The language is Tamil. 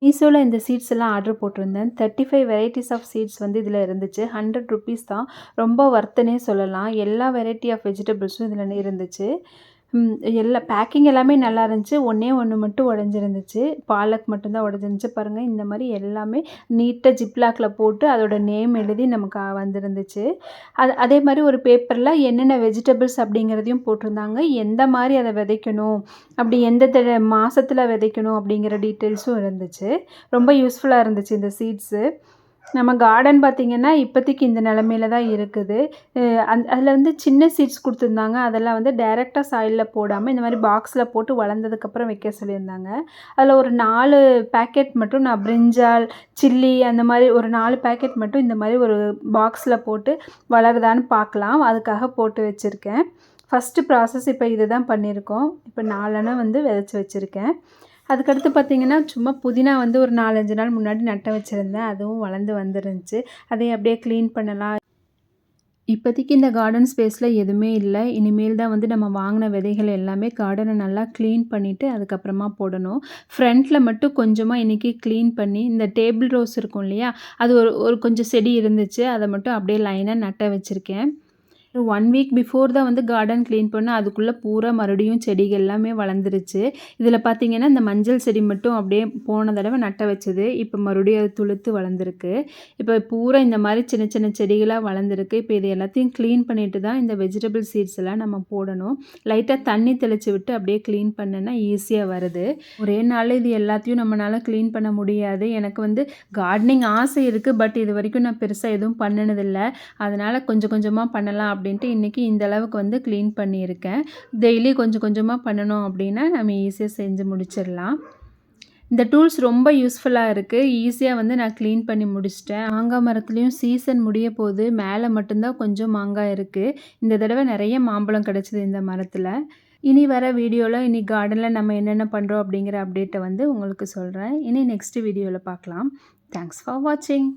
மீஷோவில் இந்த சீட்ஸ் எல்லாம் ஆர்டர் போட்டிருந்தேன். 35 வெரைட்டிஸ் ஆஃப் சீட்ஸ் வந்து இதில் இருந்துச்சு. 100 ருபீஸ் தான். ரொம்ப வர்த்துன்னே சொல்லலாம். எல்லா வெரைட்டி ஆஃப் வெஜிடபிள்ஸும் இதில் இருந்துச்சு. எல்லா பேக்கிங் எல்லாமே நல்லா இருந்துச்சு. ஒன்றே ஒன்று மட்டும் உடஞ்சிருந்துச்சு. பாலக் மட்டும்தான் உடஞ்சிருந்துச்சு. பாருங்கள், இந்த மாதிரி எல்லாமே நீட்டாக ஜிப்லாக்கில் போட்டு அதோட நேம் எழுதி நமக்கு வந்திருந்துச்சு. அதே மாதிரி ஒரு பேப்பரில் என்னென்ன வெஜிடபிள்ஸ் அப்படிங்கிறதையும் போட்டிருந்தாங்க. எந்த மாதிரி அதை விதைக்கணும், அப்படி எந்த மாதத்தில் விதைக்கணும் அப்படிங்கிற டீட்டெயில்ஸும் இருந்துச்சு. ரொம்ப யூஸ்ஃபுல்லாக இருந்துச்சு இந்த சீட்ஸு. நம்ம கார்டன் பார்த்திங்கன்னா இப்போதைக்கு இந்த நிலமையில தான் இருக்குது. அதில் வந்து சின்ன சீட்ஸ் கொடுத்துருந்தாங்க. அதெல்லாம் வந்து டைரெக்டாக சாயிலில் போடாமல் இந்த மாதிரி பாக்ஸில் போட்டு வளர்ந்ததுக்கப்புறம் வைக்க சொல்லியிருந்தாங்க. அதில் ஒரு 4 பேக்கெட் மட்டும் நான் பிரிஞ்சால், சில்லி அந்த மாதிரி ஒரு 4 பேக்கெட் மட்டும் இந்த மாதிரி ஒரு பாக்ஸில் போட்டு வளருதான்னு பார்க்கலாம். அதுக்காக போட்டு வச்சுருக்கேன். ஃபஸ்ட்டு ப்ராசஸ் இப்போ இது தான் பண்ணியிருக்கோம். இப்போ 4 வந்து விதைச்சி வச்சுருக்கேன். அதுக்கடுத்து பார்த்திங்கன்னா சும்மா புதினா வந்து ஒரு 4-5 நாள் முன்னாடி நட்ட வச்சுருந்தேன். அதுவும் வளர்ந்து வந்துருந்துச்சு. அதை அப்படியே க்ளீன் பண்ணலாம். இப்போதைக்கு இந்த கார்டன் ஸ்பேஸில் எதுவுமே இல்லை. இனிமேல் தான் வந்து நம்ம வாங்கின விதைகள் எல்லாமே கார்டனை நல்லா க்ளீன் பண்ணிவிட்டு அதுக்கப்புறமா போடணும். ஃப்ரண்ட்டில் மட்டும் கொஞ்சமாக இன்றைக்கி க்ளீன் பண்ணி இந்த டேபிள் ரோஸ் இருக்கும் இல்லையா, அது ஒரு கொஞ்சம் செடி இருந்துச்சு. அதை மட்டும் அப்படியே லைனாக நட்ட வச்சுருக்கேன். 1 வீக் பிஃபோர் தான் வந்து கார்டன் க்ளீன் பண்ணேன். அதுக்குள்ளே பூரா மறுபடியும் செடிகள் எல்லாமே வளர்ந்துருச்சு. இதில் பார்த்திங்கன்னா இந்த மஞ்சள் செடி மட்டும் அப்படியே போன தடவை நட்ட வச்சது. இப்போ மறுபடியும் அது துளுத்து வளர்ந்துருக்கு. இப்போ பூரா இந்த மாதிரி சின்ன சின்ன செடிகளாக வளர்ந்துருக்கு. இப்போ இது எல்லாத்தையும் க்ளீன் பண்ணிவிட்டு தான் இந்த வெஜிடபிள் சீட்ஸ் எல்லாம் நம்ம போடணும். லைட்டாக தண்ணி தெளித்து விட்டு அப்படியே க்ளீன் பண்ணேன்னா ஈஸியாக வருது. ஒரே நாளில் இது எல்லாத்தையும் நம்மளால் க்ளீன் பண்ண முடியாது. எனக்கு வந்து கார்டனிங் ஆசை இருக்குது. பட் இது வரைக்கும் நான் பெருசாக எதுவும் பண்ணினதில்லை. அதனால் கொஞ்சம் கொஞ்சமாக பண்ணலாம் அப்படின்ட்டு இன்றைக்கி இந்த அளவுக்கு வந்து க்ளீன் பண்ணியிருக்கேன். டெய்லி கொஞ்சம் கொஞ்சமாக பண்ணணும் அப்படின்னா நம்ம ஈஸியாக செஞ்சு முடிச்சிடலாம். இந்த டூல்ஸ் ரொம்ப யூஸ்ஃபுல்லாக இருக்குது. ஈஸியாக வந்து நான் க்ளீன் பண்ணி முடிச்சிட்டேன். மாங்காய் மரத்துலேயும் சீசன் முடிய போகுது. மேலே மட்டும்தான் கொஞ்சம் மாங்காய் இருக்குது. இந்த தடவை நிறைய மாம்பழம் கிடச்சிது இந்த மரத்தில். இனி வர வீடியோவில் இனி கார்டனில் நம்ம என்னென்ன பண்ணுறோம் அப்படிங்கிற அப்டேட்டை வந்து உங்களுக்கு சொல்கிறேன். இனி நெக்ஸ்ட் வீடியோவில் பார்க்கலாம். தேங்க்ஸ் ஃபார் வாட்சிங்.